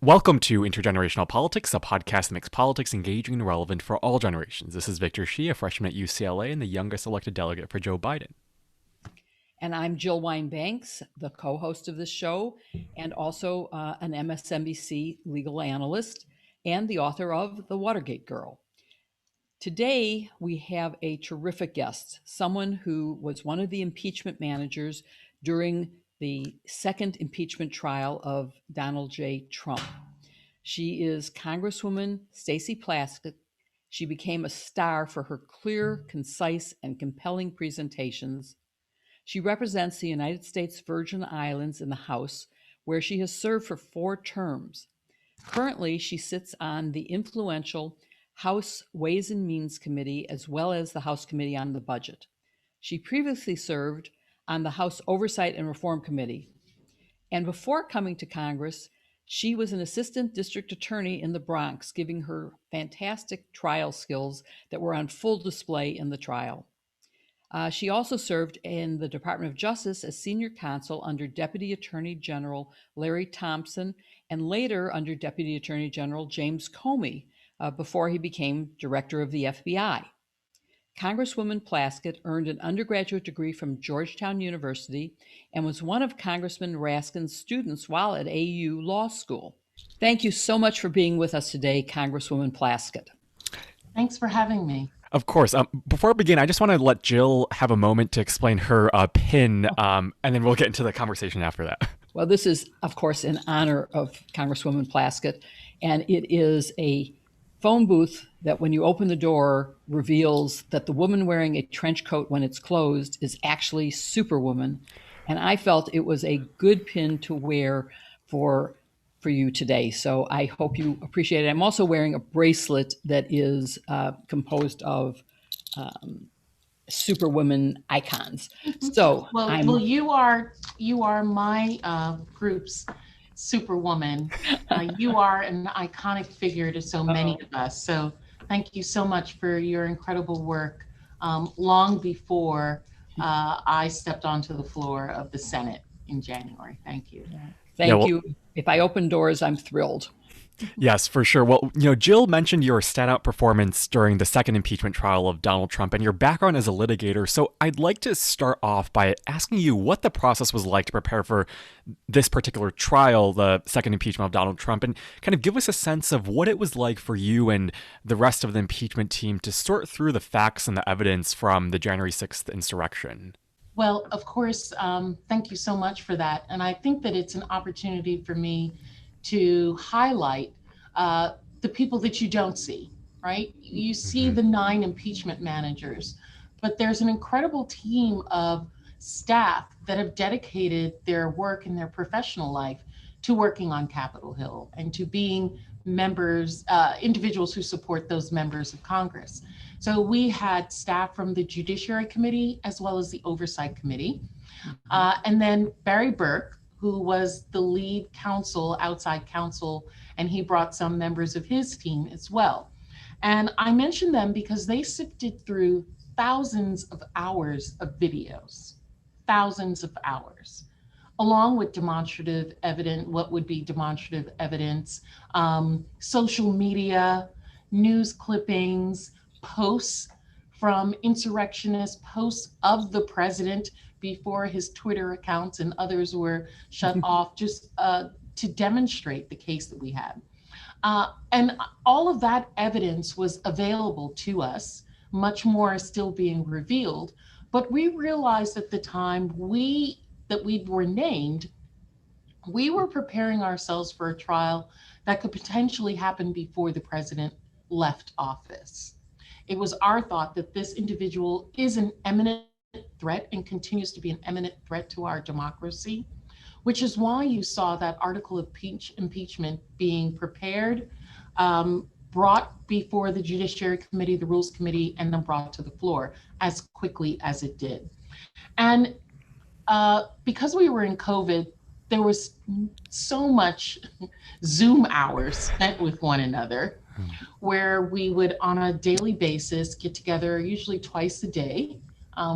Welcome to Intergenerational Politics, a podcast that makes politics engaging and relevant for all generations. This is Victor Shi, a freshman at UCLA and the youngest elected delegate for Joe Biden. And I'm Jill Wine-Banks, the co-host of this show, and also an MSNBC legal analyst and the author of The Watergate Girl. Today, we have a terrific guest, someone who was one of the impeachment managers during the second impeachment trial of Donald J. Trump. She is Congresswoman Stacey Plaskett. She became a star for her clear, concise, and compelling presentations. She represents the United States Virgin Islands in the House, where she has served for 4 terms. Currently, she sits on the influential House Ways and Means Committee, as well as the House Committee on the Budget. She previously served on the House Oversight and Reform Committee. And before coming to Congress, she was an assistant district attorney in the Bronx, giving her fantastic trial skills that were on full display in the trial. She also served in the Department of Justice as Senior Counsel under Deputy Attorney General Larry Thompson, and later under Deputy Attorney General James Comey, before he became Director of the FBI. Congresswoman Plaskett earned an undergraduate degree from Georgetown University and was one of Congressman Raskin's students while at AU Law School. Thank you so much for being with us today, Congresswoman Plaskett. Thanks for having me. Of course. Before I begin, I just want to let Jill have a moment to explain her pin, and then we'll get into the conversation after that. Well, this is, of course, in honor of Congresswoman Plaskett, and it is a phone booth that when you open the door reveals that the woman wearing a trench coat when it's closed is actually Superwoman. And I felt it was a good pin to wear for you today. So I hope you appreciate it. I'm also wearing a bracelet that is composed of Superwoman icons. So you are my group's Superwoman. You are an iconic figure to so many of us. So thank you so much for your incredible work long before I stepped onto the floor of the Senate in January. Thank you. Thank you. If I open doors, I'm thrilled. Yes, for sure. Well, Jill mentioned your standout performance during the second impeachment trial of Donald Trump and your background as a litigator. So I'd like to start off by asking you what the process was like to prepare for this particular trial, the second impeachment of Donald Trump, and kind of give us a sense of what it was like for you and the rest of the impeachment team to sort through the facts and the evidence from the January 6th insurrection. Well, of course, thank you so much for that. And I think that it's an opportunity for me to highlight the people that you don't see, right? You see the 9 impeachment managers, but there's an incredible team of staff that have dedicated their work and their professional life to working on Capitol Hill and to being members, individuals who support those members of Congress. So we had staff from the Judiciary Committee as well as the Oversight Committee. And then Barry Burke, who was the lead counsel, outside counsel, and he brought some members of his team as well. And I mention them because they sifted through thousands of hours of videos, thousands of hours, along with demonstrative evidence, what would be demonstrative evidence, social media, news clippings, posts from insurrectionists, posts of the president before his Twitter accounts and others were shut off, just to demonstrate the case that we had. And all of that evidence was available to us. Much more is still being revealed, but we realized at the time that we were named, we were preparing ourselves for a trial that could potentially happen before the president left office. It was our thought that this individual is an eminent threat and continues to be an eminent threat to our democracy, which is why you saw that article of impeachment being prepared, brought before the Judiciary Committee, the Rules Committee, and then brought to the floor as quickly as it did. And because we were in COVID, there was so much Zoom hours spent with one another, where we would on a daily basis get together, usually twice a day,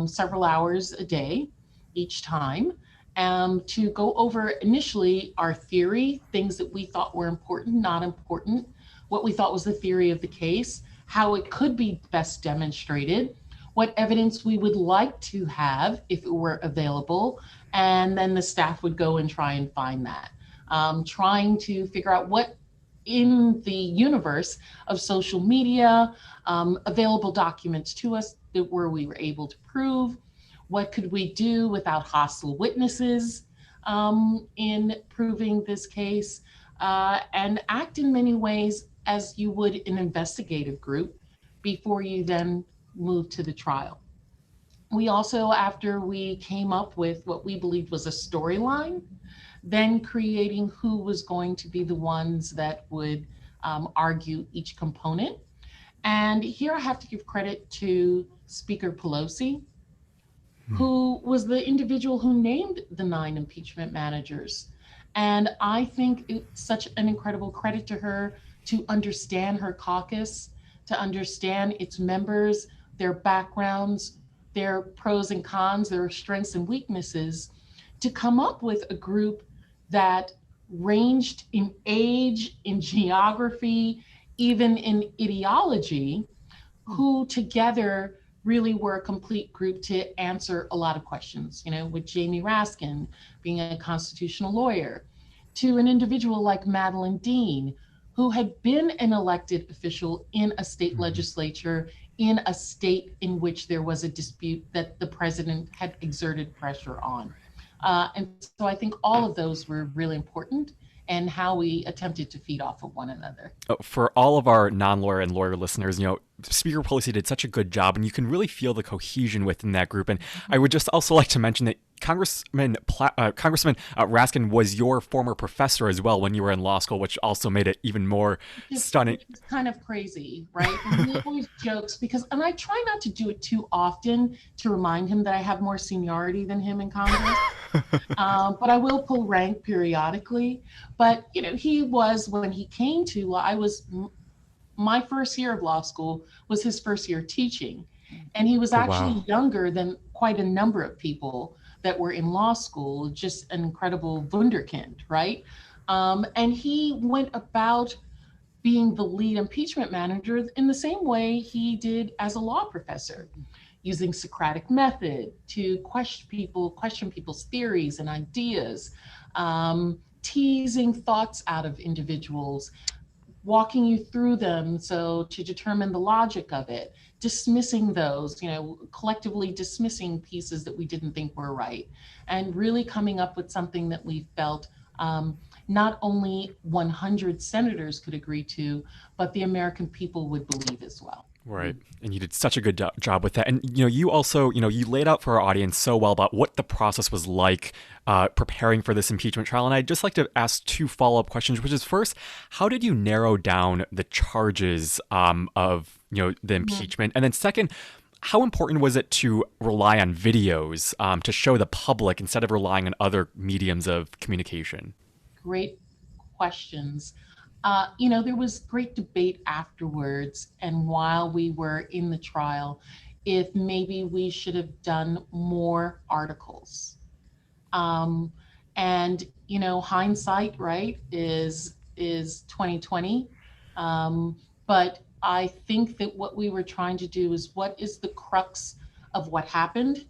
several hours a day each time, to go over initially our theory, things that we thought were important, not important, what we thought was the theory of the case, how it could be best demonstrated, what evidence we would like to have if it were available, and then the staff would go and try and find that, trying to figure out what in the universe of social media, available documents to us that we were able to prove, what could we do without hostile witnesses in proving this case, and act in many ways as you would an investigative group before you then move to the trial. We also, after we came up with what we believed was a storyline, then creating who was going to be the ones that would argue each component. And here I have to give credit to Speaker Pelosi, who was the individual who named the 9 impeachment managers. And I think it's such an incredible credit to her to understand her caucus, to understand its members, their backgrounds, their pros and cons, their strengths and weaknesses, to come up with a group that ranged in age, in geography, even in ideology, who together really were a complete group to answer a lot of questions, with Jamie Raskin being a constitutional lawyer, to an individual like Madeline Dean, who had been an elected official in a state legislature in a state in which there was a dispute that the president had exerted pressure on. And so I think all of those were really important, and how we attempted to feed off of one another. For all of our non-lawyer and lawyer listeners, Speaker Pelosi did such a good job, and you can really feel the cohesion within that group. And I would just also like to mention that Congressman Raskin was your former professor as well when you were in law school, which also made it even more stunning. It's kind of crazy, right? And he always jokes and I try not to do it too often to remind him that I have more seniority than him in Congress, but I will pull rank periodically. But, he was, when he came to, my first year of law school was his first year teaching. And he was actually younger than quite a number of people that were in law school, just an incredible wunderkind, right? And he went about being the lead impeachment manager in the same way he did as a law professor, using Socratic method to question people's theories and ideas, teasing thoughts out of individuals, walking you through them so to determine the logic of it, dismissing those, collectively dismissing pieces that we didn't think were right, and really coming up with something that we felt not only 100 senators could agree to, but the American people would believe as well. Right. And you did such a good job with that. And, you also, you laid out for our audience so well about what the process was like preparing for this impeachment trial. And I'd just like to ask 2 follow-up questions, which is first, how did you narrow down the charges of, the impeachment? And then second, how important was it to rely on videos to show the public instead of relying on other mediums of communication? Great questions. There was great debate afterwards, and while we were in the trial, if maybe we should have done more articles. And hindsight, right, is 2020. But I think that what we were trying to do is, what is the crux of what happened?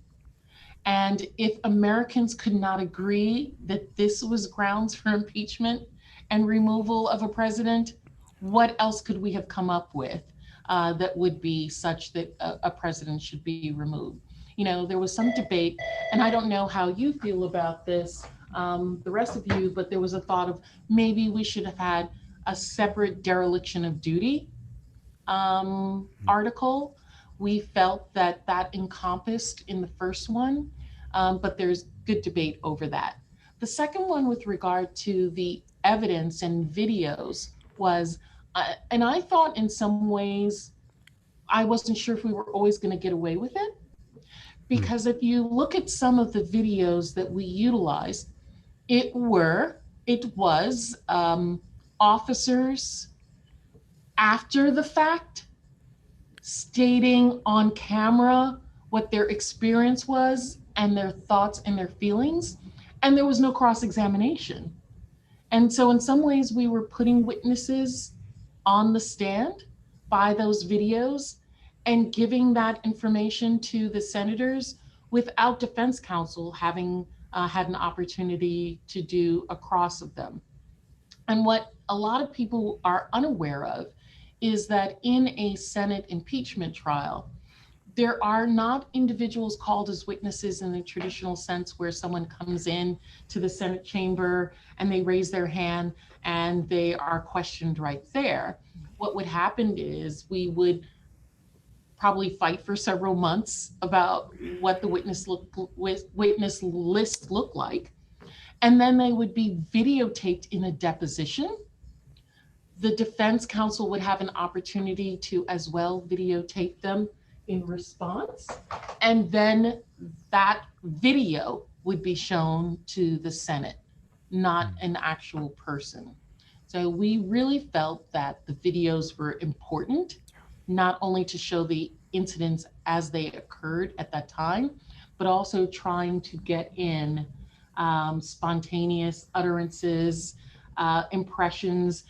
And if Americans could not agree that this was grounds for impeachment and removal of a president, what else could we have come up with that would be such that a president should be removed? There was some debate, and I don't know how you feel about this, the rest of you, but there was a thought of maybe we should have had a separate dereliction of duty article. We felt that encompassed in the first one, but there's good debate over that. The second one, with regard to the evidence and videos, was, and I thought in some ways, I wasn't sure if we were always going to get away with it. Because if you look at some of the videos that we utilized, it was officers after the fact stating on camera what their experience was and their thoughts and their feelings. and there was no cross-examination. And so in some ways we were putting witnesses on the stand by those videos and giving that information to the senators without defense counsel having had an opportunity to do a cross of them. And what a lot of people are unaware of is that in a Senate impeachment trial, there are not individuals called as witnesses in the traditional sense where someone comes in to the Senate chamber and they raise their hand and they are questioned right there. What would happen is we would probably fight for several months about what the witness list looked like. And then they would be videotaped in a deposition. The defense counsel would have an opportunity to as well videotape them in response. And then that video would be shown to the Senate, not an actual person. So we really felt that the videos were important, not only to show the incidents as they occurred at that time, but also trying to get in spontaneous utterances, impressions,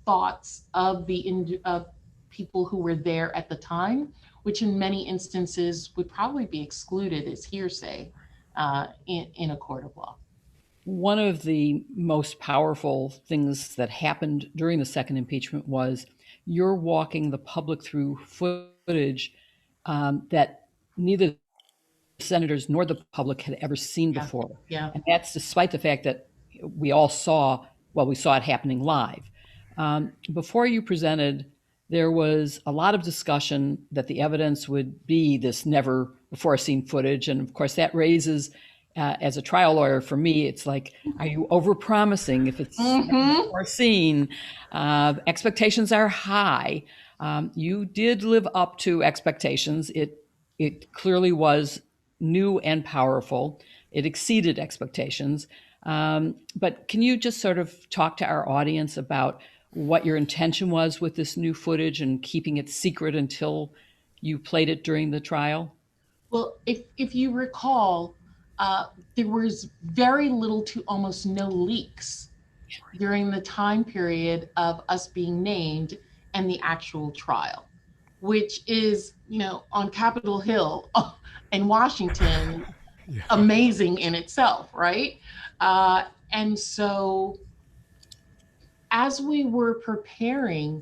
thoughts of of people who were there at the time, which in many instances would probably be excluded as hearsay in a court of law. One of the most powerful things that happened during the second impeachment was you're walking the public through footage that neither the senators nor the public had ever seen before. Yeah. And that's despite the fact that we all saw, well, we saw it happening live. Before you presented, there was a lot of discussion that the evidence would be this never before seen footage. And of course, that raises, as a trial lawyer, for me, it's like, are you overpromising if it's never before seen? Expectations are high. You did live up to expectations. It clearly was new and powerful. It exceeded expectations. But can you just sort of talk to our audience about what your intention was with this new footage and keeping it secret until you played it during the trial? Well, if you recall, there was very little to almost no leaks during the time period of us being named and the actual trial, which is, on Capitol Hill in Washington, amazing in itself, right? And so as we were preparing,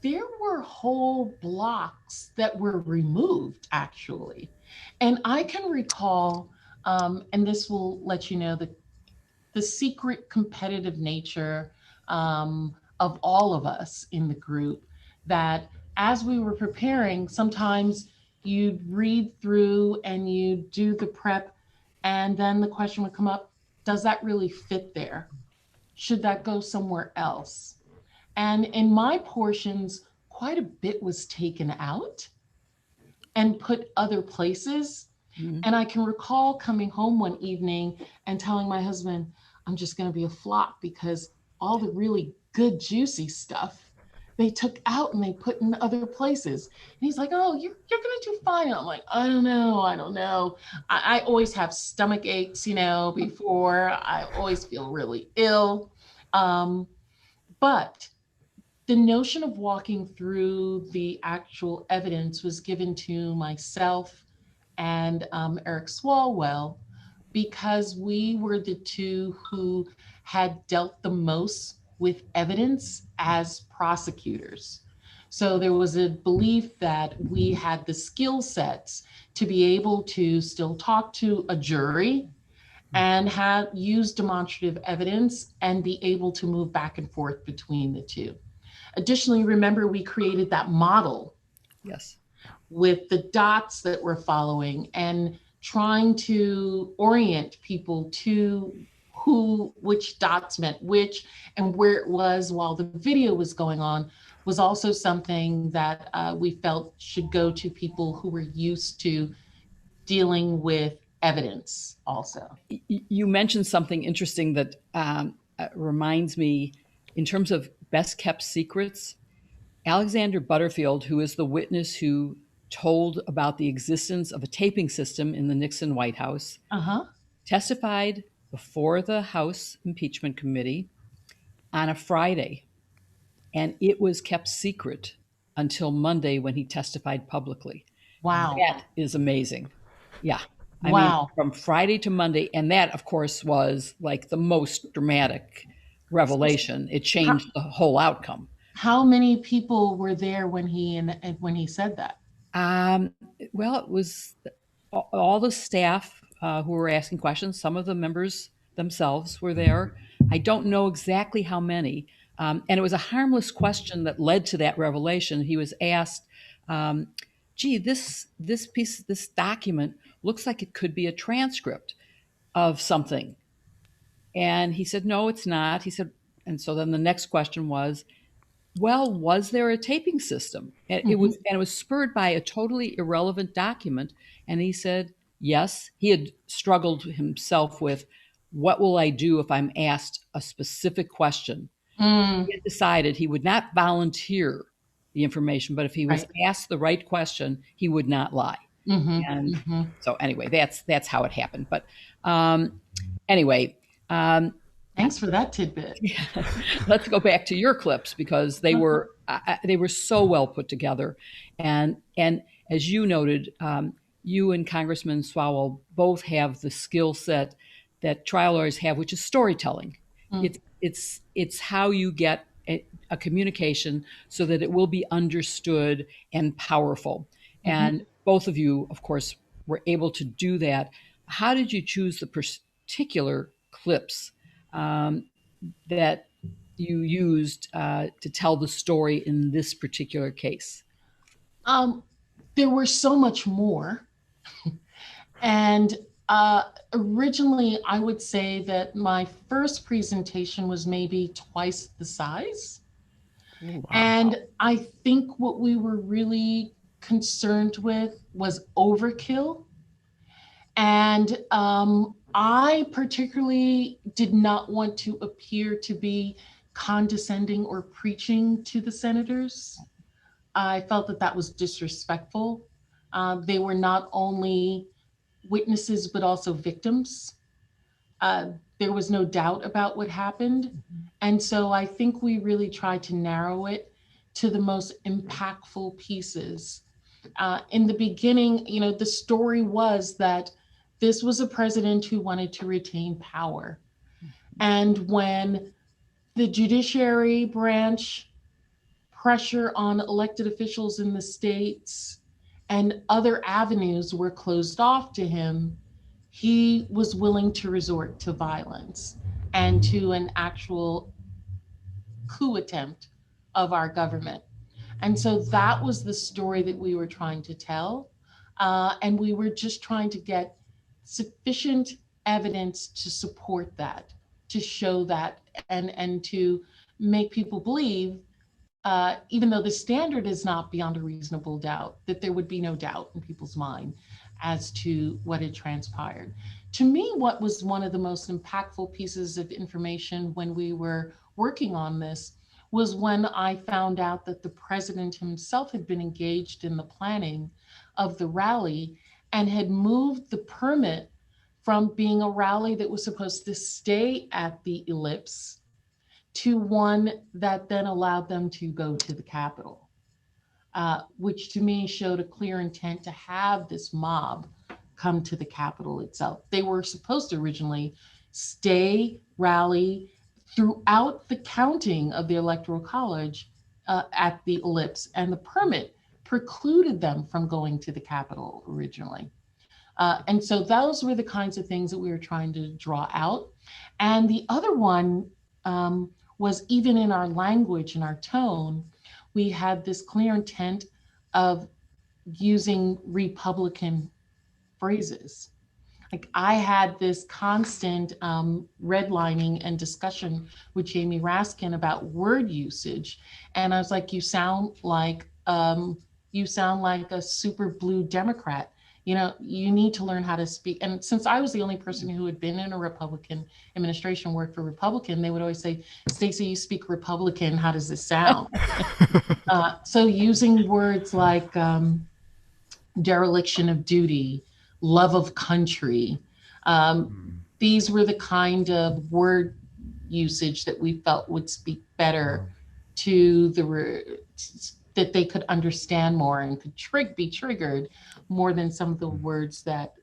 there were whole blocks that were removed, actually. And I can recall, and this will let you know the secret competitive nature of all of us in the group, that as we were preparing, sometimes you'd read through and you'd do the prep, and then the question would come up, does that really fit there? Should that go somewhere else? And in my portions, quite a bit was taken out and put other places. Mm-hmm. And I can recall coming home one evening and telling my husband, I'm just going to be a flop because all the really good, juicy stuff they took out and they put in other places. And he's like, oh, you're going to do fine. I'm like, I don't know. I always have stomach aches, before. I always feel really ill. But the notion of walking through the actual evidence was given to myself and Eric Swalwell, because we were the two who had dealt the most with evidence as prosecutors. So there was a belief that we had the skill sets to be able to still talk to a jury and use demonstrative evidence and be able to move back and forth between the two. Additionally, remember, we created that model. Yes. With the dots that we're following and trying to orient people to which dots meant which, and where it was while the video was going on was also something that we felt should go to people who were used to dealing with evidence also. You mentioned something interesting that reminds me, in terms of best kept secrets, Alexander Butterfield, who is the witness who told about the existence of a taping system in the Nixon White House, testified before the House Impeachment Committee on a Friday, and it was kept secret until Monday when he testified publicly. Wow. That is amazing. Yeah. I mean, Wow. from Friday to Monday, and that, of course, was like the most dramatic revelation. It changed the whole outcome. How many people were there when he said that? Well, it was all the staff who were asking questions. Some of the members themselves were there. I don't know exactly how many. And it was a harmless question that led to that revelation. He was asked, gee, this document looks like it could be a transcript of something. And he said, no, it's not. He said, and so then the next question was, well, was there a taping system? And it was spurred by a totally irrelevant document. And he said, yes. He had struggled himself with, what will I do if I'm asked a specific question? He had decided he would not volunteer the information, but if he was asked the right question, he would not lie. And so anyway, that's how it happened. But anyway. Thanks for that tidbit. Let's go back to your clips, because they were so well put together, and as you noted, you and Congressman Swalwell both have the skill set that trial lawyers have, which is storytelling. It's how you get a communication so that it will be understood and powerful. And both of you, of course, were able to do that. How did you choose the particular clips that you used to tell the story in this particular case? There were so much more. And originally, I would say that my first presentation was maybe twice the size. Oh, wow. And I think what we were really concerned with was overkill. And I particularly did not want to appear to be condescending or preaching to the senators. I felt that that was disrespectful. They were not only witnesses, but also victims. There was no doubt about what happened. And so I think we really tried to narrow it to the most impactful pieces. In the beginning, the story was that this was a president who wanted to retain power. And when the judiciary branch, pressure on elected officials in the states, and other avenues were closed off to him, he was willing to resort to violence and to an actual coup attempt of our government. And so that was the story that we were trying to tell. And we were just trying to get sufficient evidence to support that, to show that, and to make people believe, even though the standard is not beyond a reasonable doubt, that there would be no doubt in people's mind as to what had transpired. To me, what was one of the most impactful pieces of information when we were working on this was when I found out that the president himself had been engaged in the planning of the rally and had moved the permit from being a rally that was supposed to stay at the Ellipse to one that then allowed them to go to the Capitol, which to me showed a clear intent to have this mob come to the Capitol itself. They were supposed to originally stay, rally throughout the counting of the Electoral College at the Ellipse, and the permit precluded them from going to the Capitol originally. And so those were the kinds of things that we were trying to draw out. And the other one was, even in our language and our tone, we had this clear intent of using Republican phrases. Like, I had this constant redlining and discussion with Jamie Raskin about word usage. And I was like, you sound like a super blue Democrat. You need to learn how to speak. And since I was the only person who had been in a Republican administration, worked for Republican, they would always say, Stacey, you speak Republican, how does this sound? So using words like dereliction of duty, love of country, these were the kind of word usage that we felt would speak better to that they could understand more and could be triggered more than some of the words that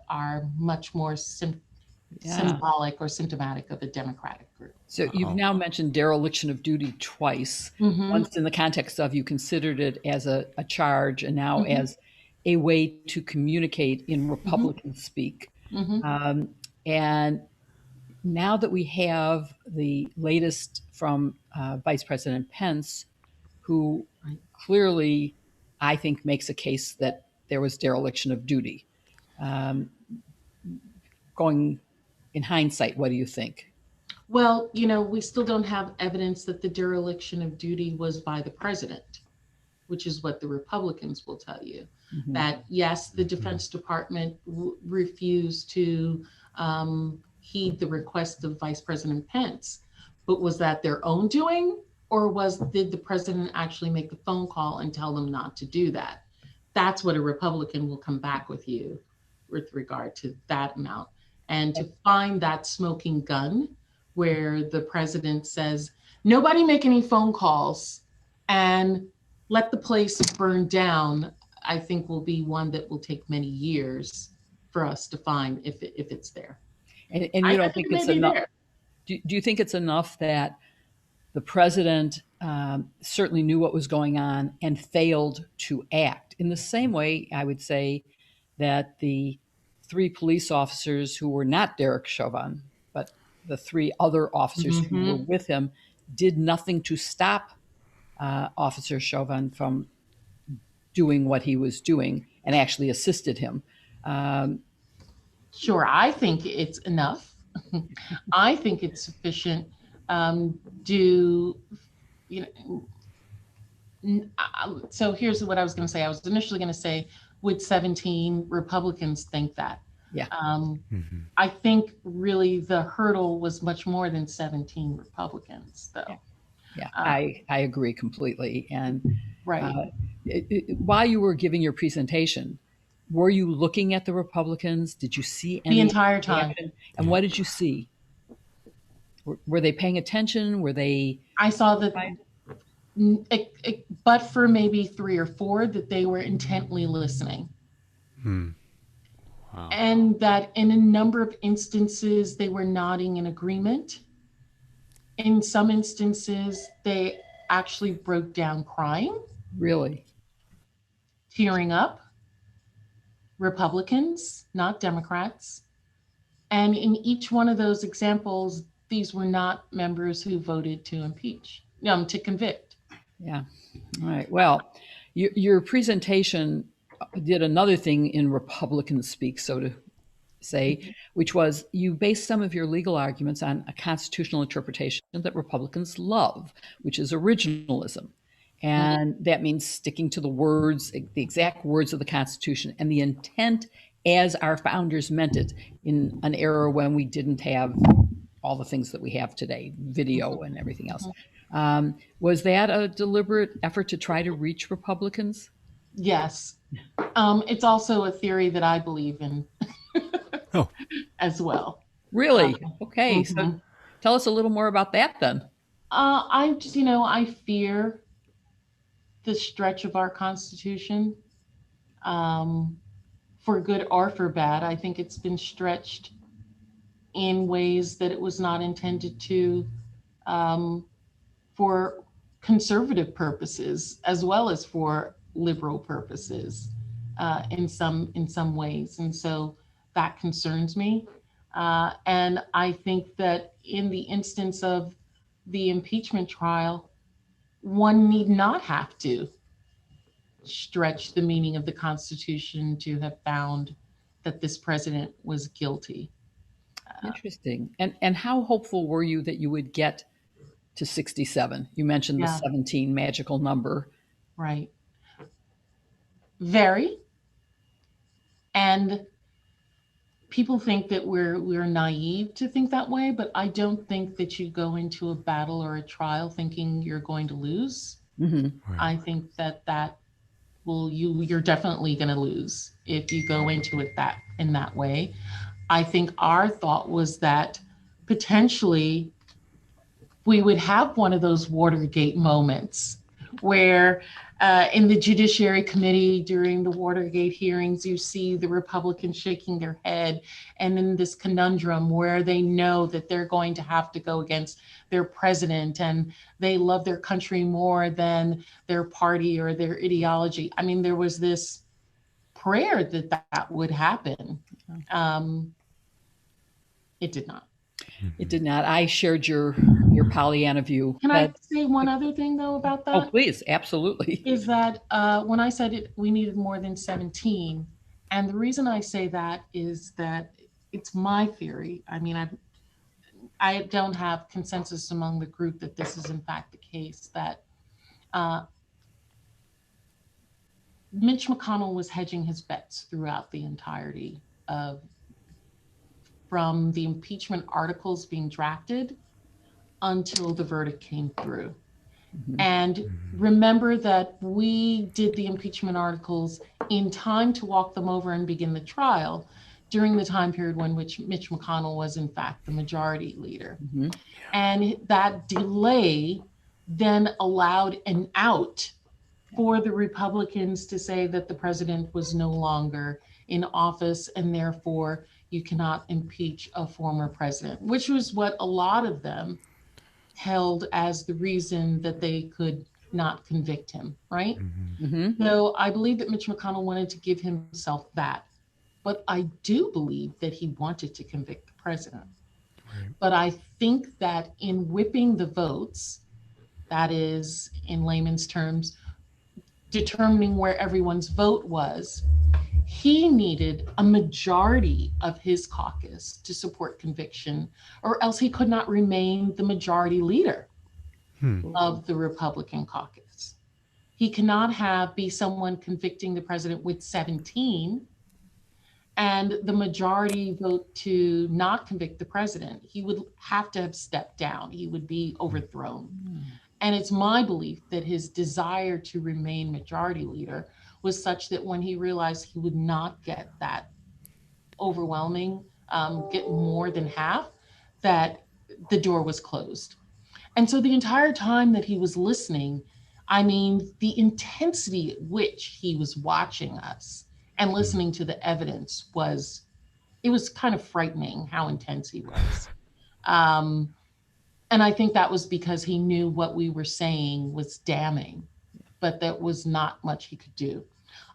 are much more symbolic or symptomatic of a Democratic group. So you've now mentioned dereliction of duty twice. Mm-hmm. Once in the context of you considered it as a charge, and now Mm-hmm. as a way to communicate in Republican speak. Mm-hmm. And now that we have the latest from Vice President Pence, who clearly, I think, makes a case that there was dereliction of duty. Going in hindsight, what do you think? Well, we still don't have evidence that the dereliction of duty was by the president, which is what the Republicans will tell you. Mm-hmm. That yes, the Defense Department refused to heed the request of Vice President Pence, but was that their own doing, or did the president actually make the phone call and tell them not to do that? That's what a Republican will come back with you with regard to that amount. And to find that smoking gun where the president says, nobody make any phone calls and let the place burn down, I think will be one that will take many years for us to find if it's there. And you don't think it's enough? Do you think it's enough that the president certainly knew what was going on and failed to act? In the same way, I would say that the 3 police officers who were not Derek Chauvin, but the 3 other officers who were with him, did nothing to stop Officer Chauvin from doing what he was doing and actually assisted him. Sure, I think it's enough. I think it's sufficient. So here's what I was going to say. I was initially going to say, would 17 Republicans think that? Yeah. I think really the hurdle was much more than 17 Republicans, though. Yeah, I agree completely. And right. While you were giving your presentation, were you looking at the Republicans? Did you see any? The entire time. Action? And what did you see? Were they paying attention? Were they? I saw that, but for maybe 3 or 4, that they were intently listening. Wow. And that in a number of instances, they were nodding in agreement. In some instances, they actually broke down crying. Really? Tearing up. Republicans, not Democrats. And in each one of those examples, these were not members who voted to impeach, to convict. Yeah. All right. Well, your presentation did another thing in Republican speak, so to say, which was you based some of your legal arguments on a constitutional interpretation that Republicans love, which is originalism. And that means sticking to the words, the exact words of the Constitution and the intent as our founders meant it in an era when we didn't have all the things that we have today, video and everything else. Was that a deliberate effort to try to reach Republicans? Yes. It's also a theory that I believe in as well. Really? Okay. So tell us a little more about that then. I fear the stretch of our Constitution, for good or for bad. I think it's been stretched in ways that it was not intended to, for conservative purposes as well as for liberal purposes, in some ways. And so that concerns me. And I think that in the instance of the impeachment trial, one need not have to stretch the meaning of the Constitution to have found that this president was guilty. Interesting. And how hopeful were you that you would get to 67? You mentioned the 17 magical number. Right. Very. And people think that we're naive to think that way, but I don't think that you go into a battle or a trial thinking you're going to lose. Right. I think that you're definitely going to lose if you go into it in that way. I think our thought was that potentially we would have one of those Watergate moments where in the Judiciary Committee during the Watergate hearings, you see the Republicans shaking their head and in this conundrum where they know that they're going to have to go against their president and they love their country more than their party or their ideology. I mean, there was this prayer that that would happen. It did not. It did not. I shared your Pollyanna view. Can I say one other thing though about that? Oh, please, absolutely. Is that when I said we needed more than 17, and the reason I say that is that it's my theory. I mean, I don't have consensus among the group that this is in fact the case, that Mitch McConnell was hedging his bets throughout the entirety of, from the impeachment articles being drafted until the verdict came through. And remember that we did the impeachment articles in time to walk them over and begin the trial during the time period when Mitch McConnell was in fact the majority leader. And that delay then allowed an out for the Republicans to say that the president was no longer in office and therefore you cannot impeach a former president, which was what a lot of them held as the reason that they could not convict him, right? So I believe that Mitch McConnell wanted to give himself that, but I do believe that he wanted to convict the president. But I think that in whipping the votes, that is, in layman's terms, determining where everyone's vote was, he needed a majority of his caucus to support conviction, or else he could not remain the majority leader of the Republican caucus. He cannot be someone convicting the president with 17 and the majority vote to not convict the president. He would have to have stepped down. He would be overthrown. And it's my belief that his desire to remain majority leader was such that when he realized he would not get that overwhelming, get more than half, that the door was closed. And so the entire time that he was listening, I mean, the intensity at which he was watching us and listening to the evidence it was kind of frightening how intense he was. And I think that was because he knew what we were saying was damning, but that was not much he could do.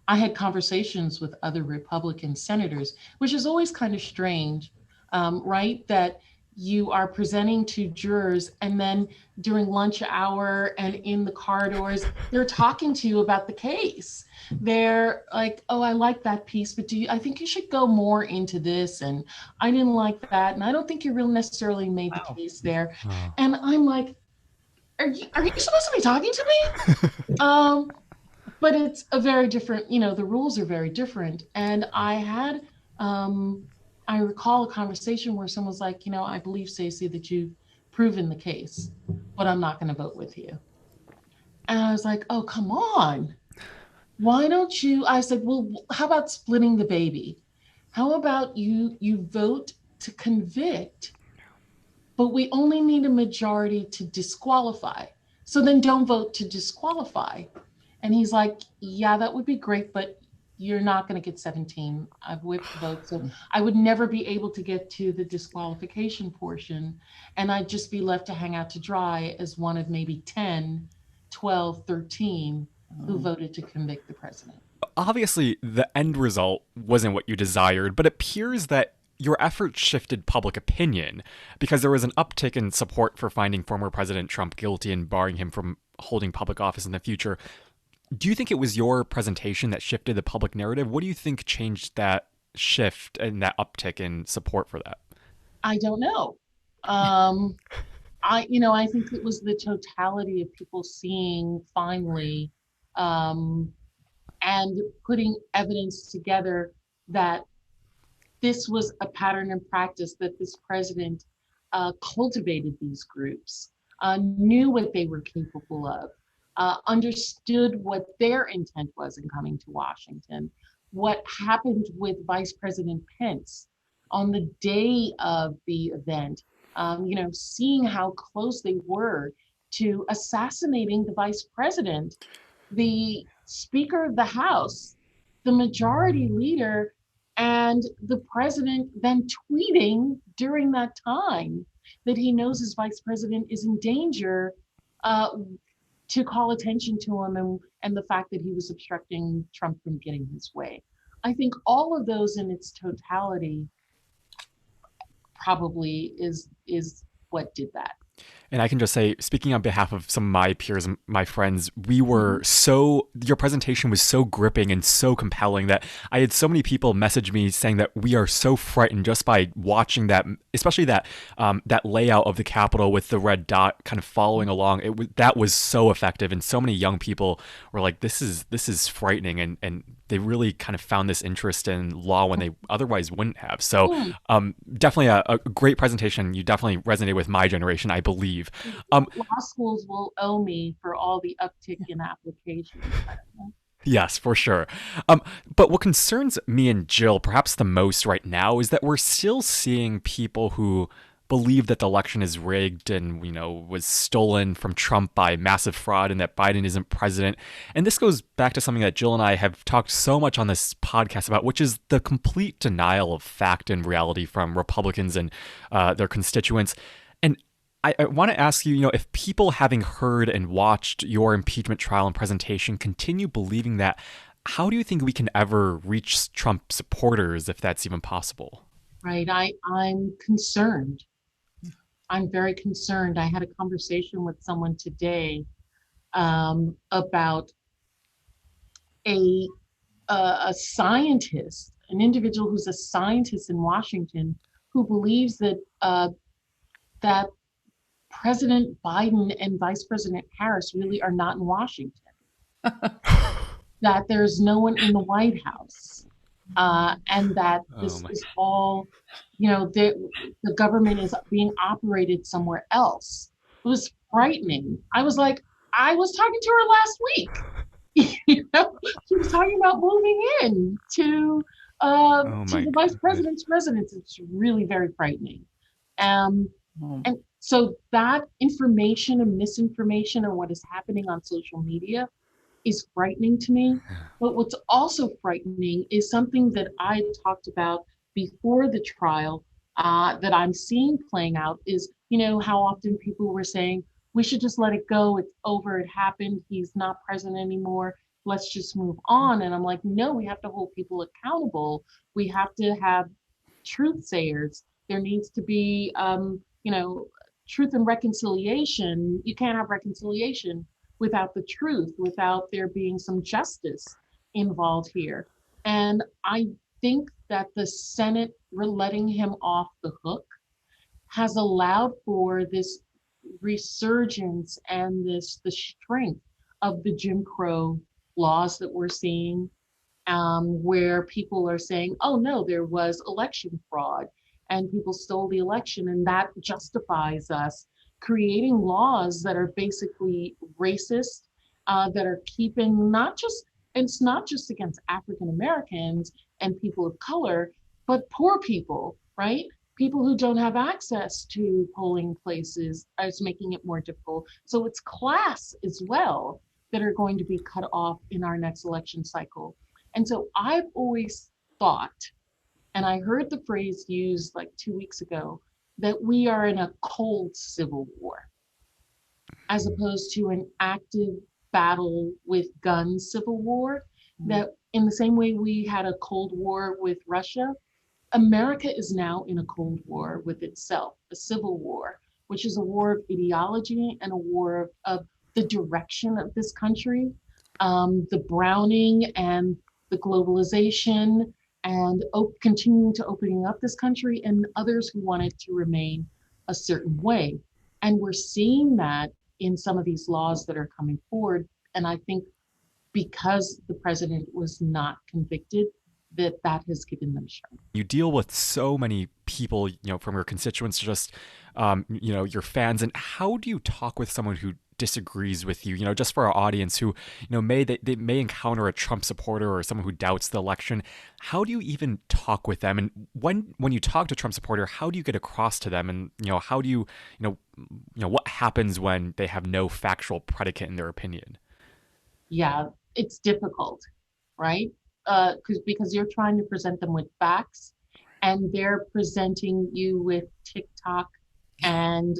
I had conversations with other Republican senators, which is always kind of strange, right? That you are presenting to jurors and then during lunch hour and in the corridors, they're talking to you about the case. They're like, oh, I like that piece, but I think you should go more into this. And I didn't like that. And I don't think you really necessarily made the case there. And I'm like, are you supposed to be talking to me? But it's a very different, the rules are very different. And I recall a conversation where someone was like, I believe, Stacey, that you've proven the case, but I'm not going to vote with you. And I was like, oh, come on. Why don't you? I said, well, how about splitting the baby? How about you vote to convict, but we only need a majority to disqualify. So then don't vote to disqualify. And he's like, yeah, that would be great, but you're not going to get 17. I've whipped the vote. So I would never be able to get to the disqualification portion. And I'd just be left to hang out to dry as one of maybe 10, 12, 13 who voted to convict the president. Obviously, the end result wasn't what you desired, but it appears that your efforts shifted public opinion because there was an uptick in support for finding former President Trump guilty and barring him from holding public office in the future. Do you think it was your presentation that shifted the public narrative? What do you think changed that shift and that uptick in support for that? I don't know. I think it was the totality of people seeing finally and putting evidence together that this was a pattern and practice, that this president cultivated these groups, knew what they were capable of, understood what their intent was in coming to Washington, what happened with Vice President Pence on the day of the event, seeing how close they were to assassinating the vice president, the Speaker of the House, the majority leader, and the president then tweeting during that time that he knows his vice president is in danger, to call attention to him, and the fact that he was obstructing Trump from getting his way. I think all of those in its totality probably is what did that. And I can just say, speaking on behalf of some of my peers and my friends, your presentation was so gripping and so compelling that I had so many people message me saying that we are so frightened just by watching that, especially that layout of the Capitol with the red dot kind of following along. That was so effective, and so many young people were like, this is frightening, and they really kind of found this interest in law when they otherwise wouldn't have. So definitely a great presentation. You definitely resonated with my generation, I believe. Law schools will owe me for all the uptick in applications. Yes, for sure. But what concerns me and Jill perhaps the most right now is that we're still seeing people who believe that the election is rigged and, was stolen from Trump by massive fraud and that Biden isn't president. And this goes back to something that Jill and I have talked so much on this podcast about, which is the complete denial of fact and reality from Republicans and their constituents. And I want to ask you, if people having heard and watched your impeachment trial and presentation continue believing that, how do you think we can ever reach Trump supporters, if that's even possible? Right. I'm concerned. I'm very concerned. I had a conversation with someone today about a scientist, an individual who's a scientist in Washington, who believes that that President Biden and Vice President Harris really are not in Washington, that there's no one in the White House, and that this is all, the government is being operated somewhere else. It was frightening. I was like, I was talking to her last week. She was talking about moving in to the vice president's residence. It's really very frightening. And so that information and misinformation and what is happening on social media is frightening to me. But what's also frightening is something that I talked about before the trial, that I'm seeing playing out is, how often people were saying, we should just let it go. It's over. It happened. He's not president anymore. Let's just move on. And I'm like, no, we have to hold people accountable. We have to have truth sayers. There needs to be, truth and reconciliation. You can't have reconciliation without the truth, without there being some justice involved here. And I think that the Senate letting him off the hook has allowed for this resurgence and the strength of the Jim Crow laws that we're seeing, where people are saying, oh no, there was election fraud and people stole the election, and that justifies us creating laws that are basically racist, that are keeping it's not just against African Americans and people of color, but poor people, right? People who don't have access to polling places, is making it more difficult. So it's class as well that are going to be cut off in our next election cycle. And so I've always thought, and I heard the phrase used like 2 weeks ago, that we are in a cold civil war, as opposed to an active battle with guns civil war. That in the same way we had a Cold War with Russia, America is now in a Cold War with itself, a civil war, which is a war of ideology and a war of the direction of this country, the browning and the globalization, and continuing to opening up this country, and others who want it to remain a certain way. And we're seeing that in some of these laws that are coming forward. And I think because the president was not convicted, that has given them strength. You deal with so many people, from your constituents to just, your fans. And how do you talk with someone who disagrees with you, just for our audience who, they may encounter a Trump supporter or someone who doubts the election. How do you even talk with them? And when you talk to a Trump supporter, how do you get across to them? And, how do you, what happens when they have no factual predicate in their opinion? Yeah, it's difficult, right? Because you're trying to present them with facts, and they're presenting you with TikTok and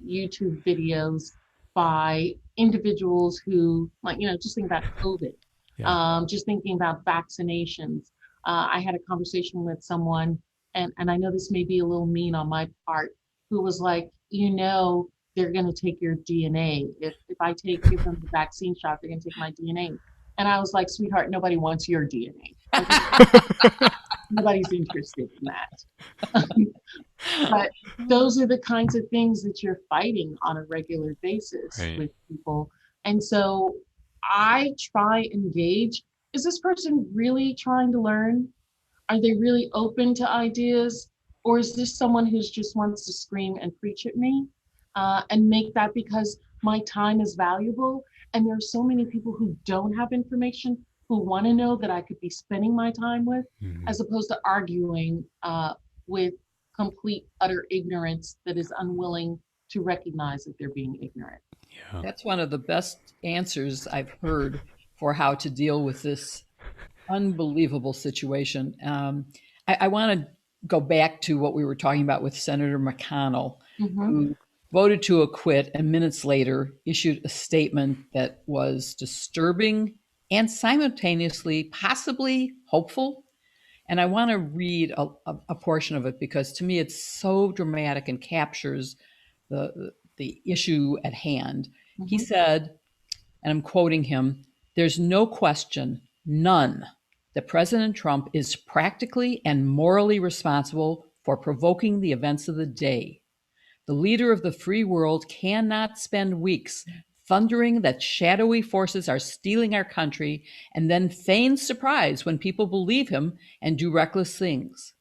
YouTube videos by individuals who, like, just think about COVID, just thinking about vaccinations. I had a conversation with someone, and I know this may be a little mean on my part, who was like, they're going to take your DNA. If I give them the vaccine shot, they're going to take my DNA. And I was like, sweetheart, nobody wants your DNA. Nobody's interested in that. But those are the kinds of things that you're fighting on a regular basis with people. And so I try and gauge, is this person really trying to learn? Are they really open to ideas? Or is this someone who just wants to scream and preach at me and make that because my time is valuable? And there are so many people who don't have information who want to know that I could be spending my time with, as opposed to arguing with complete, utter ignorance that is unwilling to recognize that they're being ignorant. Yeah. That's one of the best answers I've heard for how to deal with this unbelievable situation. I want to go back to what we were talking about with Senator McConnell, who voted to acquit and minutes later issued a statement that was disturbing and simultaneously possibly hopeful. And I want to read a portion of it because to me it's so dramatic and captures the issue at hand. He said, and I'm quoting him, "There's no question, none, that President Trump is practically and morally responsible for provoking the events of the day. The leader of the free world cannot spend weeks thundering that shadowy forces are stealing our country and then feign surprise when people believe him and do reckless things."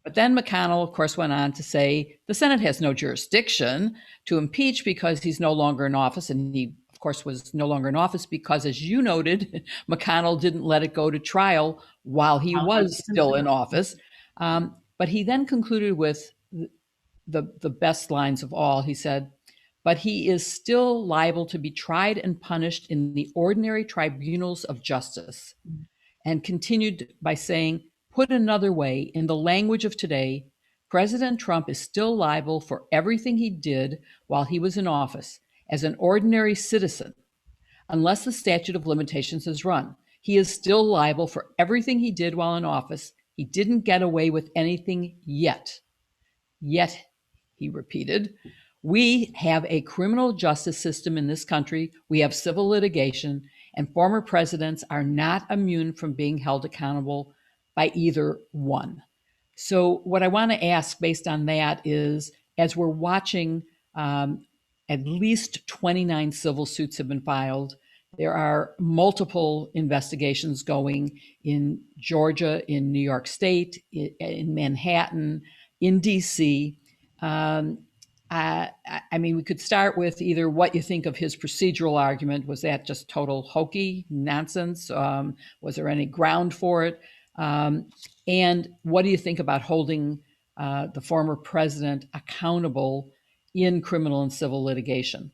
But then McConnell, of course, went on to say the Senate has no jurisdiction to impeach because he's no longer in office. And he, of course, was no longer in office because, as you noted, McConnell didn't let it go to trial while he was still in office. But he then concluded with the best lines of all. He said, "But he is still liable to be tried and punished in the ordinary tribunals of justice," and continued by saying, "Put another way, in the language of today, President Trump is still liable for everything he did while he was in office as an ordinary citizen, unless the statute of limitations is run. He is still liable for everything he did while in office. He didn't get away with anything yet." Yet, he repeated, "We have a criminal justice system in this country. We have civil litigation, and former presidents are not immune from being held accountable by either one." So what I want to ask based on that is, as we're watching, at least 29 civil suits have been filed. There are multiple investigations going in Georgia, in New York State, in Manhattan, in DC. I mean, we could start with either what you think of his procedural argument. Was that just total hokey nonsense? Was there any ground for it? And what do you think about holding the former president accountable in criminal and civil litigation?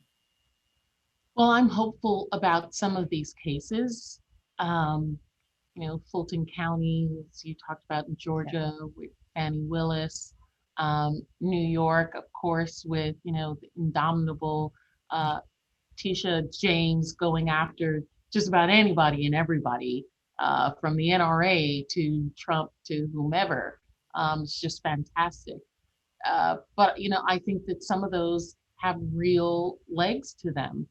Well, I'm hopeful about some of these cases. Fulton County, as you talked about in Georgia with Fannie Willis. New York, of course, with the indomitable Tisha James going after just about anybody and everybody, from the NRA to Trump to whomever. It's just fantastic. But I think that some of those have real legs to them.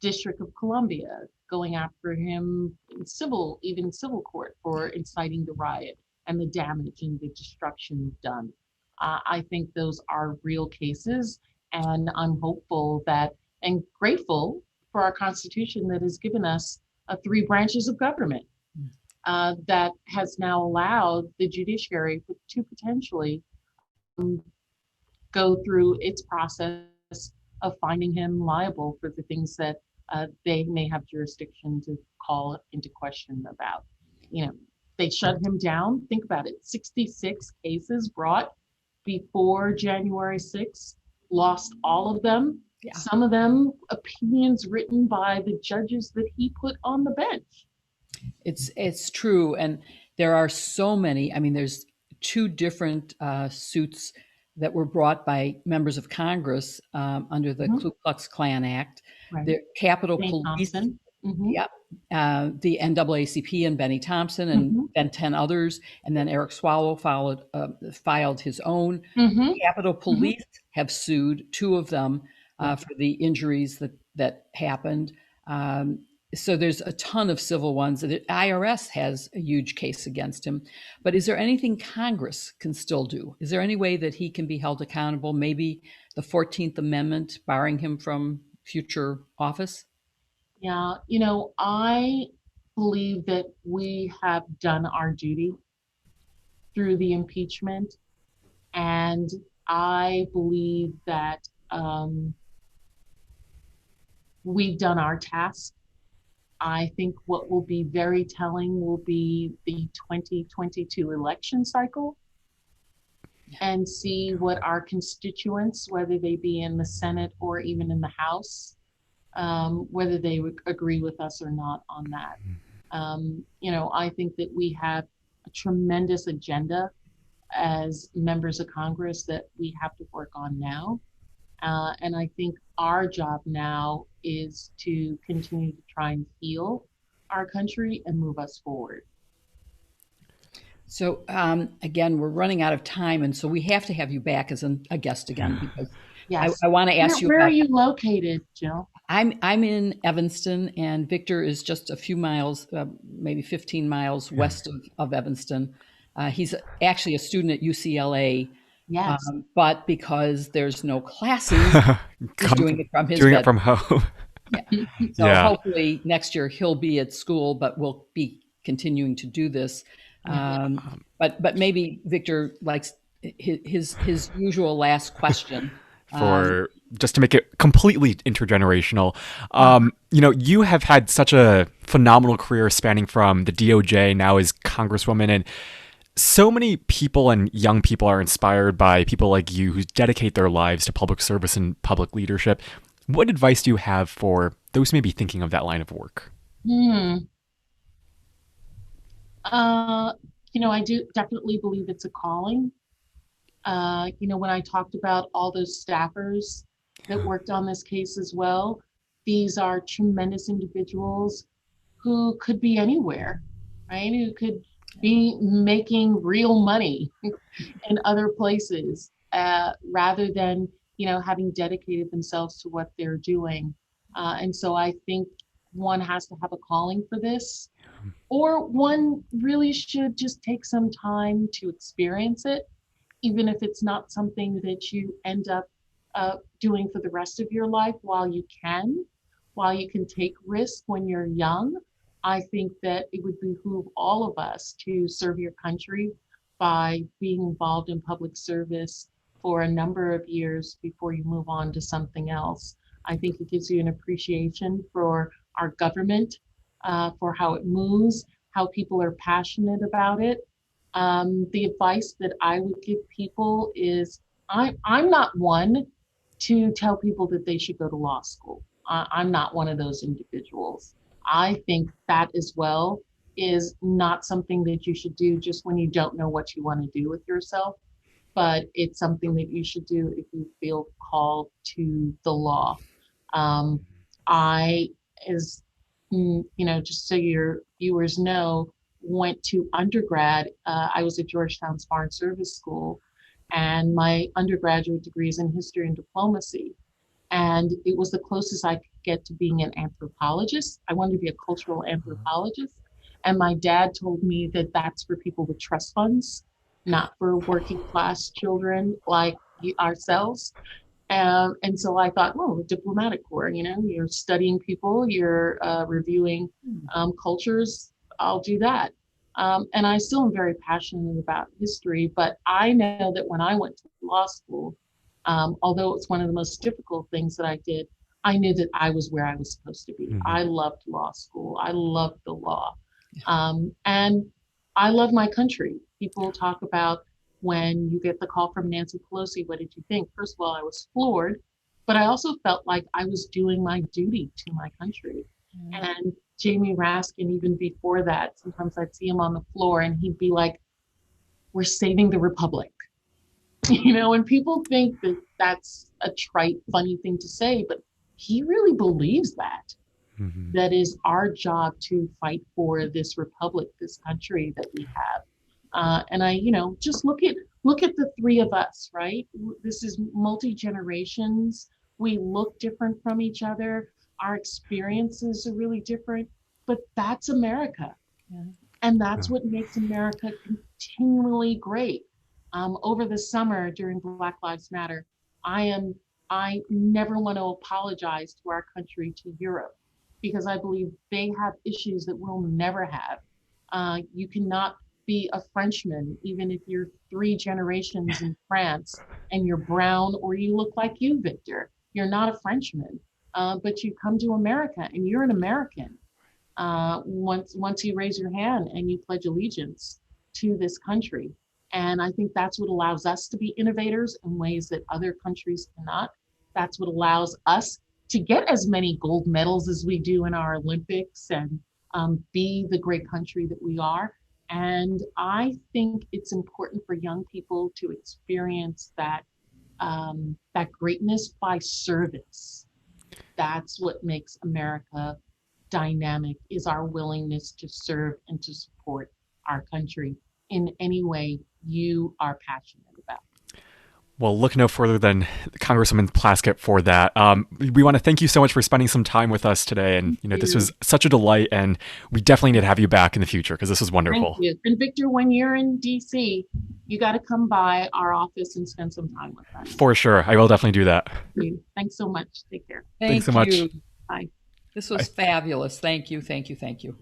District of Columbia going after him in civil court for inciting the riot and the damage and the destruction done. I think those are real cases, and I'm hopeful that and grateful for our Constitution that has given us 3 branches of government that has now allowed the judiciary to potentially go through its process of finding him liable for the things that they may have jurisdiction to call into question about. You know, they shut him down. Think about it, 66 cases brought before January 6th, lost all of them. Yeah. Some of them opinions written by the judges that he put on the bench. It's true, and there are so many. I mean, there's two different suits that were brought by members of Congress under the Ku Klux Klan Act. Right. The Capitol James Police, Thompson. yep, the NAACP and Benny Thompson, and then 10 others, and then Eric Swalwell filed his own. Capitol Police have sued, two of them, for the injuries that happened. So there's a ton of civil ones. The IRS has a huge case against him. But is there anything Congress can still do? Is there any way that he can be held accountable? Maybe the 14th Amendment barring him from future office? Yeah, you know, I believe that we have done our duty through the impeachment. And I believe that we've done our task. I think what will be very telling will be the 2022 election cycle, and see what our constituents, whether they be in the Senate or even in the House, whether they would agree with us or not on that. You know, I think that we have a tremendous agenda as members of Congress that we have to work on now. And I think our job now is to continue to try and heal our country and move us forward. So again, we're running out of time, and so we have to have you back as a guest again, because yes. I want to ask you. Where are you located, Jill? I'm in Evanston, and Victor is just a few miles, maybe 15 miles west of Evanston. He's actually a student at UCLA. Yes. But because there's no classes, he's doing it from his doing bed. it from home. Yeah. So hopefully next year he'll be at school, but we'll be continuing to do this. But maybe Victor likes his usual last question. For just to make it completely intergenerational, you know, you have had such a phenomenal career spanning from the DOJ now as Congresswoman, and so many people and young people are inspired by people like you who dedicate their lives to public service and public leadership. What advice do you have for those who may be thinking of that line of work? You know, I do definitely believe it's a calling. You know, when I talked about all those staffers that worked on this case as well, these are tremendous individuals who could be anywhere, right? Who could be making real money in other places, rather than, you know, having dedicated themselves to what they're doing. And so I think one has to have a calling for this, or one really should just take some time to experience it, even if it's not something that you end up doing for the rest of your life. While you can take risk when you're young, I think that it would behoove all of us to serve your country by being involved in public service for a number of years before you move on to something else. I think it gives you an appreciation for our government, for how it moves, how people are passionate about it. The advice that I would give people is, I'm not one to tell people that they should go to law school. I'm not one of those individuals. I think that as well is not something that you should do just when you don't know what you want to do with yourself, but it's something that you should do if you feel called to the law. I, as you know, just so your viewers know, went to undergrad. I was at Georgetown's Foreign Service School, and my undergraduate degree is in history and diplomacy. And it was the closest I could get to being an anthropologist. I wanted to be a cultural anthropologist. And my dad told me that that's for people with trust funds, not for working class children like ourselves. And so I thought, well, diplomatic corps, you know, you're studying people, you're reviewing cultures, I'll do that. And I still am very passionate about history, but I know that when I went to law school, Although it's one of the most difficult things that I did, I knew that I was where I was supposed to be. Mm-hmm. I loved law school. I loved the law. And I love my country. People talk about when you get the call from Nancy Pelosi, what did you think? First of all, I was floored, but I also felt like I was doing my duty to my country. Mm-hmm. And Jamie Raskin, even before that, sometimes I'd see him on the floor and he'd be like, we're saving the Republic. And people think that that's a trite, funny thing to say, but he really believes that. Mm-hmm. That is our job to fight for this republic, this country that we have. And I, just look at the three of us, right? This is multi-generations. We look different from each other. Our experiences are really different, but that's America. Yeah. And that's what makes America continually great. Over the summer during Black Lives Matter, I never want to apologize to our country, to Europe, because I believe they have issues that we'll never have. You cannot be a Frenchman, even if you're 3 generations in France and you're brown or you look like you, Victor. You're not a Frenchman, but you come to America and you're an American. Once you raise your hand and you pledge allegiance to this country. And I think that's what allows us to be innovators in ways that other countries cannot. That's what allows us to get as many gold medals as we do in our Olympics and be the great country that we are. And I think it's important for young people to experience that greatness by service. That's what makes America dynamic, is our willingness to serve and to support our country in any way you are passionate about. Well, look no further than Congresswoman Plaskett for that. We want to thank you so much for spending some time with us today. And, this was such a delight. And we definitely need to have you back in the future because this was wonderful. Thank you. And Victor, when you're in D.C., you got to come by our office and spend some time with us. For sure. I will definitely do that. Thanks so much. Take care. Thanks so much. Bye. This was fabulous. Thank you. Thank you. Thank you.